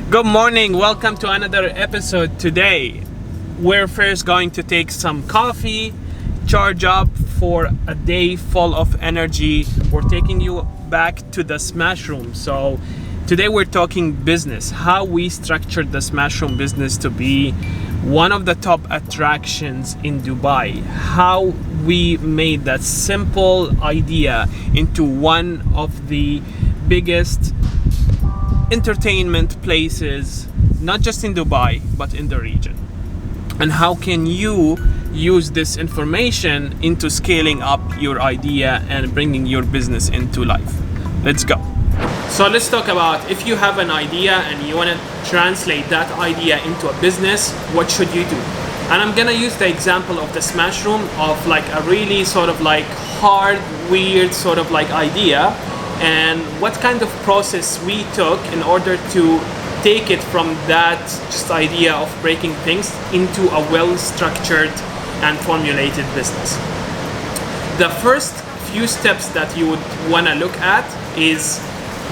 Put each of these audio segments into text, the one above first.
Good morning, welcome to another episode. Today we're first going to take some coffee, charge up for a day full of energy. We're taking you back to the Smash Room. So today we're talking business, how we structured the Smash Room business to be one of the top attractions in Dubai, how we made that simple idea into one of the biggest entertainment places, not just in Dubai but in the region, and how can you use this information into scaling up your idea and bringing your business into life. Let's go. So let's talk about, if you have an idea and you want to translate that idea into a business, what should you do? And I'm gonna use the example of the Smash Room, of like a really sort of like hard, weird sort of like idea, and what kind of process we took in order to take it from that just idea of breaking things into a well-structured and formulated business. The first few steps that you would want to look at is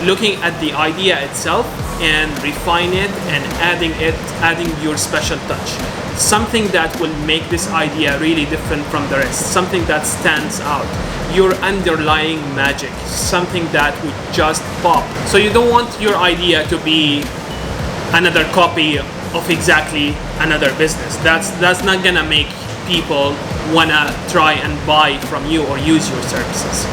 looking at the idea itself and refine it and adding your special touch. Something that will make this idea really different from the rest, something that stands out, your underlying magic, something that would just pop. So you don't want your idea to be another copy of exactly another business. That's not gonna make people wanna try and buy from you or use your services.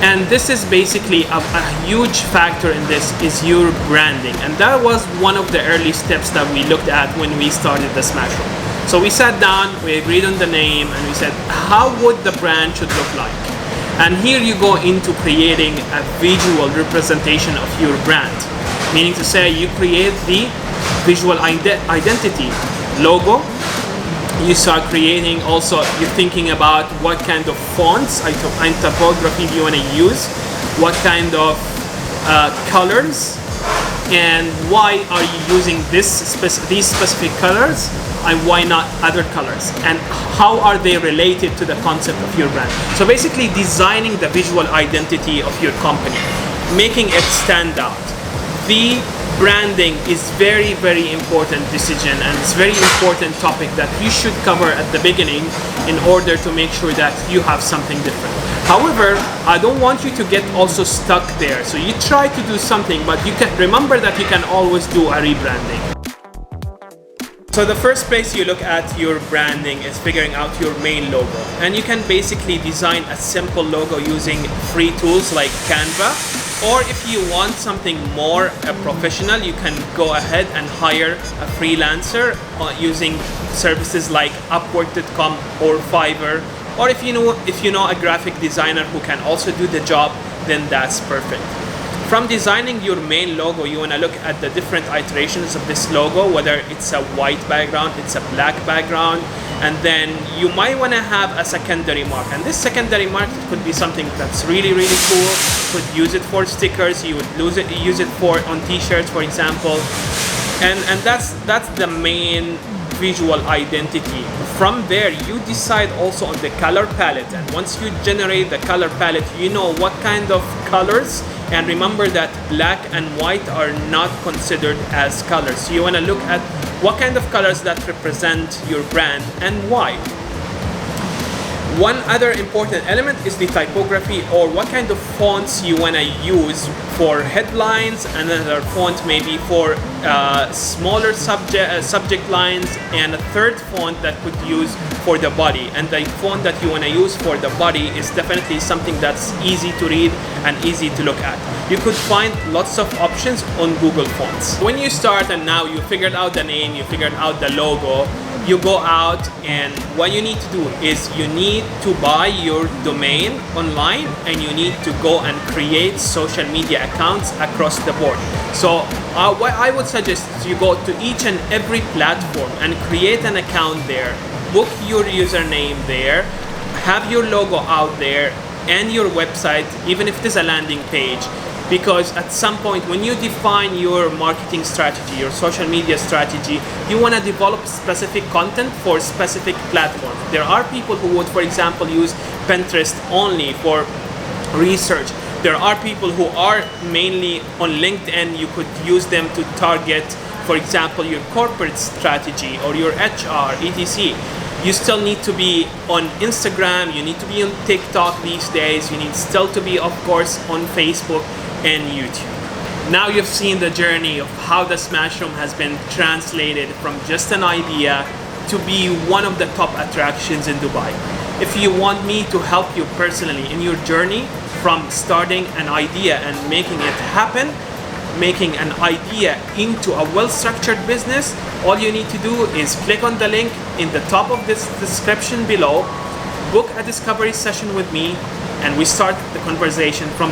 And this is basically a huge factor in this is your branding. And that was one of the early steps that we looked at when we started the Smash Room. So we sat down, we agreed on the name, and we said, how would the brand should look like? And here you go into creating a visual representation of your brand. Meaning to say, you create the visual identity, logo. You start creating also, you're thinking about what kind of fonts and typography do you want to use, what kind of colors, and why are you using these specific colors and why not other colors, and how are they related to the concept of your brand. So basically designing the visual identity of your company, making it stand out. The branding is very, very important decision, and it's very important topic that you should cover at the beginning in order to make sure that you have something different. However, I don't want you to get also stuck there. So you try to do something, but you can remember that you can always do a rebranding. So the first place you look at your branding is figuring out your main logo. And you can basically design a simple logo using free tools like Canva. Or if you want something more professional, you can go ahead and hire a freelancer using services like Upwork.com or Fiverr. Or if you know a graphic designer who can also do the job, then that's perfect. From designing your main logo, you want to look at the different iterations of this logo, whether it's a white background, it's a black background, and then you might want to have a secondary mark. And this secondary mark could be something that's really, really cool. You could use it for stickers, you would use it for on t-shirts, for example. And that's the main visual identity. From there, you decide also on the color palette. And once you generate the color palette, you know what kind of colors. And remember that black and white are not considered as colors. So you want to look at what kind of colors that represent your brand and why. One other important element is the typography, or what kind of fonts you want to use for headlines, another font maybe for smaller subject lines, and a third font that could use for the body. And the font that you want to use for the body is definitely something that's easy to read and easy to look at. You could find lots of options on Google Fonts. When you start and now you figured out the name, you figured out the logo, you go out, and what you need to do is you need to buy your domain online, and you need to go and create social media accounts across the board. So what I would suggest is you go to each and every platform and create an account there, book your username there, have your logo out there, and your website, even if it is a landing page. Because at some point, when you define your marketing strategy, your social media strategy, you want to develop specific content for specific platforms. There are people who would, for example, use Pinterest only for research. There are people who are mainly on LinkedIn. You could use them to target, for example, your corporate strategy or your HR, etc. You still need to be on Instagram, you need to be on TikTok these days, you need still to be, of course, on Facebook and YouTube. Now you've seen the journey of how the Smash Room has been translated from just an idea to be one of the top attractions in Dubai. If you want me to help you personally in your journey from starting an idea and making it happen, making an idea into a well-structured business, all you need to do is click on the link in the top of this description below, book a discovery session with me, and we start the conversation from